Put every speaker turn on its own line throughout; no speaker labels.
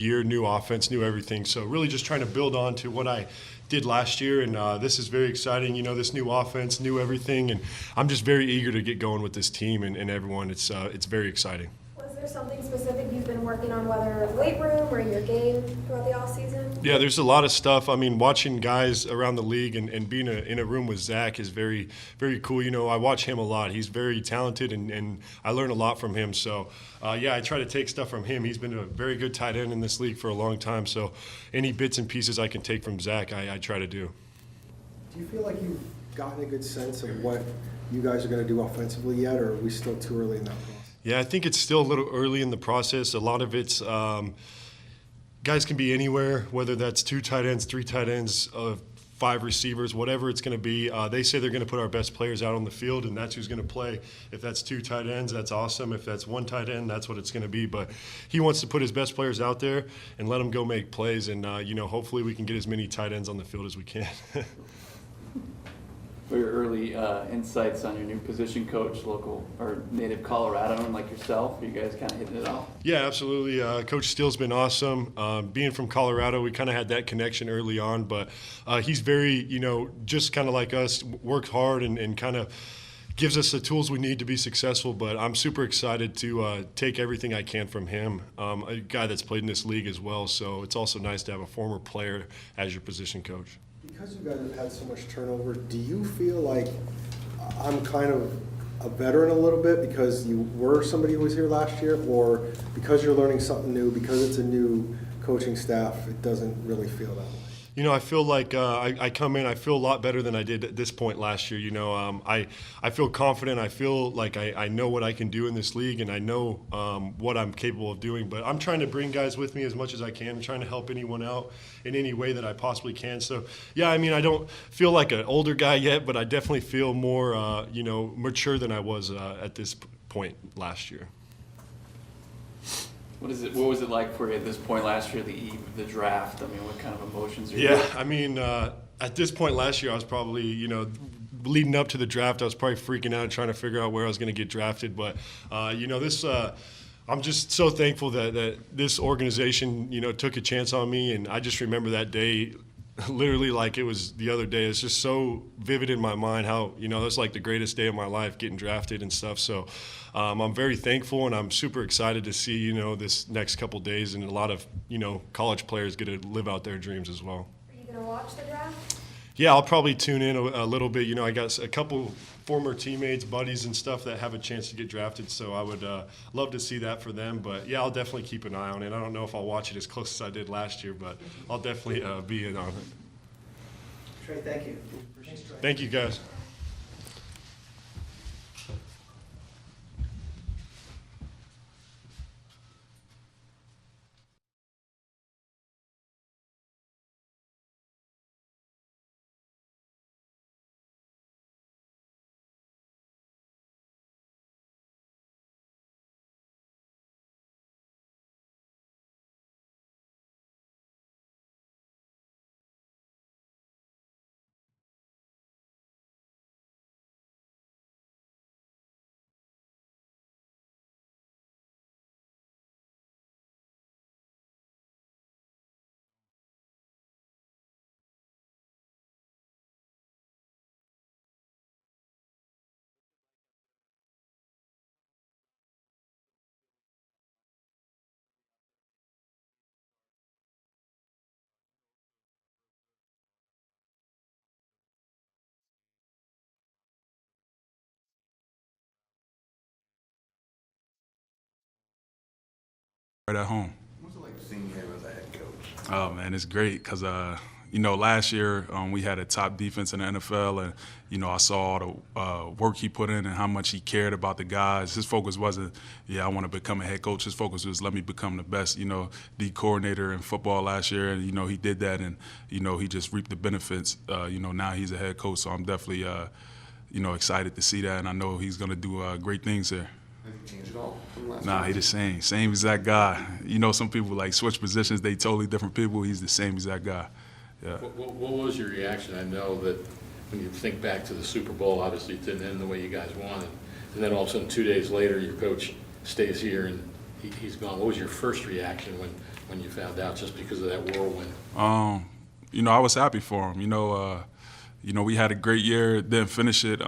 year, new offense, new everything. So really just trying to build on to what I did last year, and this is very exciting. This new offense, new everything, and I'm just very eager to get going with this team and everyone. It's very exciting.
Was there something specific you've been working on, whether weight room or in your game throughout the off season?
Yeah, there's a lot of stuff. I mean, watching guys around the league and being in a room with Zach is very, very cool. I watch him a lot. He's very talented, and I learn a lot from him. So, yeah, I try to take stuff from him. He's been a very good tight end in this league for a long time. So any bits and pieces I can take from Zach, I try to do.
Do you feel like you've gotten a good sense of what you guys are going to do offensively yet, or are we still too early in that process?
Yeah, I think it's still a little early in the process. A lot of it's guys can be anywhere, whether that's 2 tight ends, 3 tight ends, 5 receivers, whatever it's going to be. They say they're going to put our best players out on the field, and that's who's going to play. If that's 2 tight ends, that's awesome. If that's 1 tight end, that's what it's going to be. But he wants to put his best players out there and let them go make plays. And, hopefully we can get as many tight ends on the field as we can.
For your early insights on your new position coach, local or native Coloradoan like yourself, are you guys kind of hitting it off?
Yeah, absolutely. Coach Steele's been awesome. Being from Colorado, we kind of had that connection early on, but he's very, just kind of like us, works hard and kind of gives us the tools we need to be successful. But I'm super excited to take everything I can from him, a guy that's played in this league as well. So it's also nice to have a former player as your position coach.
Because you guys have had so much turnover, do you feel like I'm kind of a veteran a little bit because you were somebody who was here last year, or because you're learning something new, because it's a new coaching staff, it doesn't really feel that way?
I feel like I come in, I feel a lot better than I did at this point last year. I feel confident. I feel like I know what I can do in this league, and I know what I'm capable of doing. But I'm trying to bring guys with me as much as I can. I'm trying to help anyone out in any way that I possibly can. So, yeah, I don't feel like an older guy yet, but I definitely feel more, mature than I was at this point last year.
What was it like for you at this point last year, the eve of the draft? I mean, what kind of emotions are you?
Yeah, at this point last year, I was probably, leading up to the draft, I was probably freaking out trying to figure out where I was going to get drafted. But, I'm just so thankful that this organization, took a chance on me. And I just remember that day literally like it was the other day. It's just so vivid in my mind how, that's like the greatest day of my life, getting drafted and stuff. So I'm very thankful, and I'm super excited to see, this next couple days, and a lot of, college players get to live out their dreams as well.
Are you going to watch the draft?
Yeah, I'll probably tune in a little bit. I got a couple former teammates, buddies and stuff that have a chance to get drafted, so I would love to see that for them. But, yeah, I'll definitely keep an eye on it. I don't know if I'll watch it as close as I did last year, but I'll definitely be in on it.
Trey, thank you.
Thank you, guys.
Right at home.
What's it like seeing him as a head coach?
Oh man, it's great because last year we had a top defense in the NFL, and I saw all the work he put in and how much he cared about the guys. His focus wasn't, I want to become a head coach. His focus was let me become the best, D coordinator in football last year, and he did that, and he just reaped the benefits. Now he's a head coach, so I'm definitely excited to see that, and I know he's going to do great things here.
Has he changed at all from last
Nah,
year?
he the same exact guy. Some people like switch positions, they totally different people. He's the same exact guy. Yeah.
What was your reaction? I know that when you think back to the Super Bowl, obviously it didn't end the way you guys wanted. And then all of a sudden 2 days later, your coach stays here and he's gone. What was your first reaction when you found out, just because of that whirlwind?
You know, I was happy for him. You know, we had a great year, didn't finish it.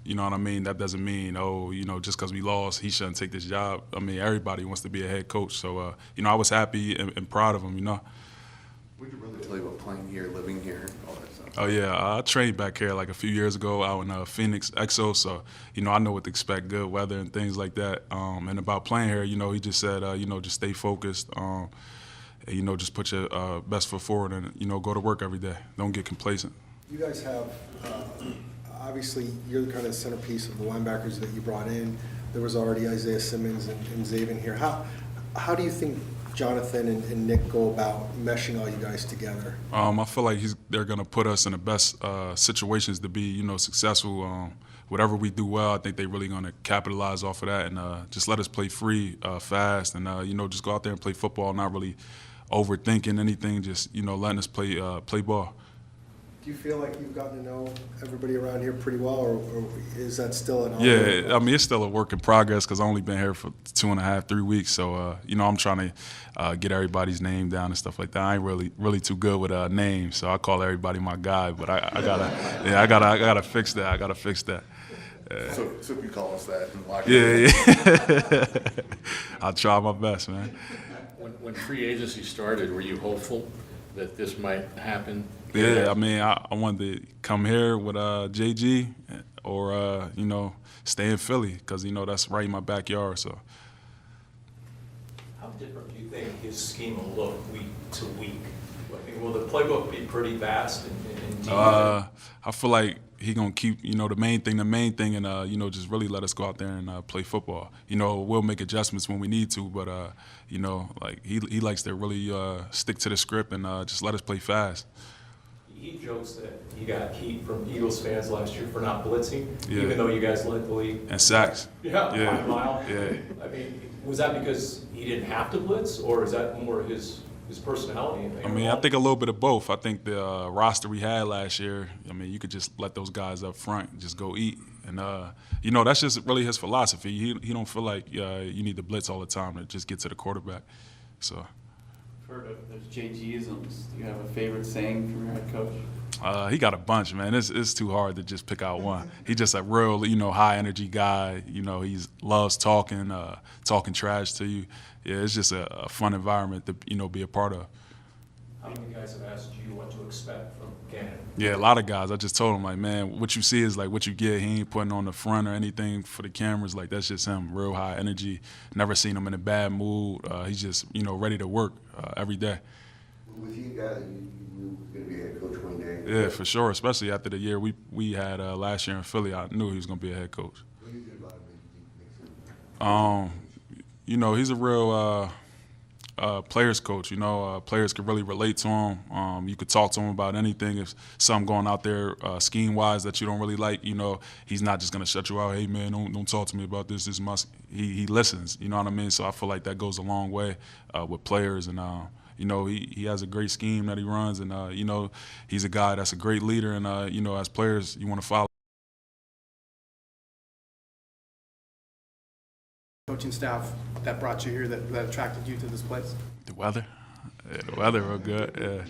You know what I mean? That doesn't mean, you know, just because we lost, he shouldn't take this job. I mean, everybody wants to be a head coach. So, you know, I was happy and proud of him, you know.
What did you really tell you about playing here, living here, all that stuff?
Oh, yeah. I trained back here like a few years ago out in Phoenix, Exo. So, you know, I know what to expect, good weather and things like that. And about playing here, you know, he just said, you know, just stay focused. And, you know, just put your best foot forward and, you know, go to work every day. Don't get complacent.
You guys have, obviously, you're the kind of centerpiece of the linebackers that you brought in. There was already Isaiah Simmons and Zaven here. How do you think Jonathan and Nick go about meshing all you guys together?
I feel like they're going to put us in the best situations to be, you know, successful. Whatever we do well, I think they're really going to capitalize off of that and just let us play free, fast, and, you know, just go out there and play football, not really overthinking anything, just, you know, letting us play ball.
Do you feel like you've gotten to know everybody around here pretty well, or is that still an
Yeah, I mean, it's still a work in progress because I've only been here for 2.5, 3 weeks. So, you know, I'm trying to get everybody's name down and stuff like that. I ain't really too good with names, so I call everybody my guy. But I gotta fix that. I gotta fix that.
So you call us that in locker
Yeah. I'll try my best, man.
When free agency started, were you hopeful that this might happen?
Yeah, I mean, I wanted to come here with JG or, you know, stay in Philly because, you know, that's right in my backyard. So.
How different do you think his scheme will look week to week? I mean, will the playbook be pretty vast and deep?
I feel like he gonna keep, you know, the main thing, and you know, just really let us go out there and play football. You know, we'll make adjustments when we need to, but you know, like he likes to really stick to the script and just let us play fast.
He jokes that he got heat from Eagles fans last year for not blitzing,
Yeah.
even though you guys led the league.
And sacks.
Yeah, by a mile.
Yeah.
I mean, was that because he didn't have to blitz, or is that more his personality?
I mean, I think a little bit of both. I think the roster we had last year, I mean, you could just let those guys up front just go eat. And, you know, that's just really his philosophy. He don't feel like you need to blitz all the time to just get to the quarterback. So.
Heard of those JG-isms. Do you have a favorite saying from your head coach?
He got a bunch, man. It's too hard to just pick out one. He's just a real, you know, high energy guy. You know, he loves talking trash to you. Yeah, it's just a fun environment to, you know, be a part of.
How many guys have asked you what to expect from Gannon?
Yeah, a lot of guys. I just told him, like, man, what you see is like what you get. He ain't putting on the front or anything for the cameras. Like, that's just him, real high energy. Never seen him in a bad mood. He's just, you know, ready to work every day.
Was he a guy that you knew was going to be a head coach one day?
Yeah, for sure, especially after the year we had last year in Philly. I knew he was going to be a head coach.
What do you think about him that you think makes him?
You know, he's a real players coach. You know, players could really relate to him. You could talk to him about anything. If something going out there scheme-wise that you don't really like, you know, he's not just going to shut you out. Hey, man, don't talk to me about this. This must. He listens. You know what I mean? So I feel like that goes a long way with players. And, you know, he has a great scheme that he runs. And, you know, he's a guy that's a great leader. And, you know, as players, you want to follow.
Coaching staff that brought you here, that attracted you to this place?
The weather. Yeah, the weather real good.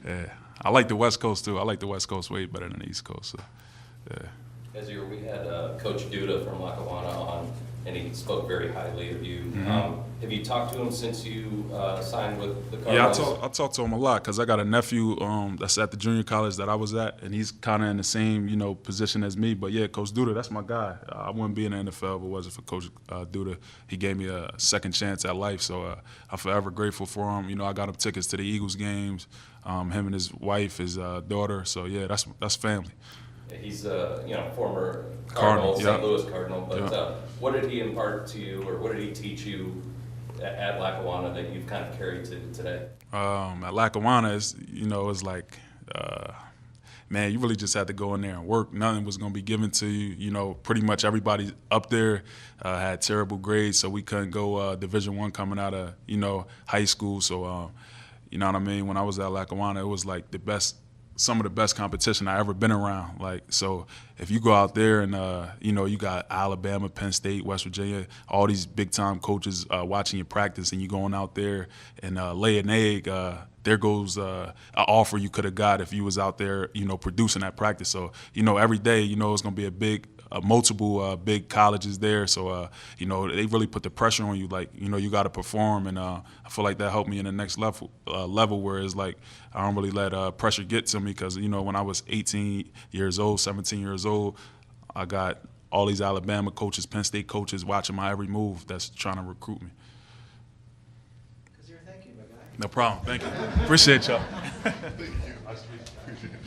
Yeah. I like the West Coast, too. I like the West Coast way better than the East Coast. So, yeah.
Kyzir, we had Coach Duda from Lackawanna on, and he spoke very highly of you.
Mm-hmm.
Have you talked to him since you signed with the Cardinals?
Yeah, I talk to him a lot because I got a nephew that's at the junior college that I was at, and he's kind of in the same, you know, position as me. But, yeah, Coach Duda, that's my guy. I wouldn't be in the NFL if it wasn't for Coach Duda. He gave me a second chance at life, so I'm forever grateful for him. You know, I got him tickets to the Eagles games, him and his wife, his daughter. So, yeah, that's family.
He's a former Cardinal, St.
yeah.
Louis Cardinal. But
Yeah.
what did he impart to you, or what did he teach you at Lackawanna that you've kind of carried to today?
At Lackawanna, it's like, man, you really just had to go in there and work. Nothing was going to be given to you. You know, pretty much everybody up there had terrible grades, so we couldn't go Division I coming out of, you know, high school. So, you know what I mean? When I was at Lackawanna, it was like the best some of the best competition I ever been around. Like, so if you go out there and, you know, you got Alabama, Penn State, West Virginia, all these big-time coaches watching you practice, and you going out there and lay an egg, there goes an offer you could have got if you was out there, you know, producing that practice. So, you know, every day, you know, it's going to be a big multiple big colleges there, so you know, they really put the pressure on you. Like, you know, you got to perform, and I feel like that helped me in the next level. Where it's like I don't really let pressure get to me, because you know, when I was 18 years old, 17 years old, I got all these Alabama coaches, Penn State coaches watching my every move that's trying to recruit me.
Kyzir, thank you, my guy.
No problem. Thank you. Appreciate y'all.
Thank you. I appreciate it.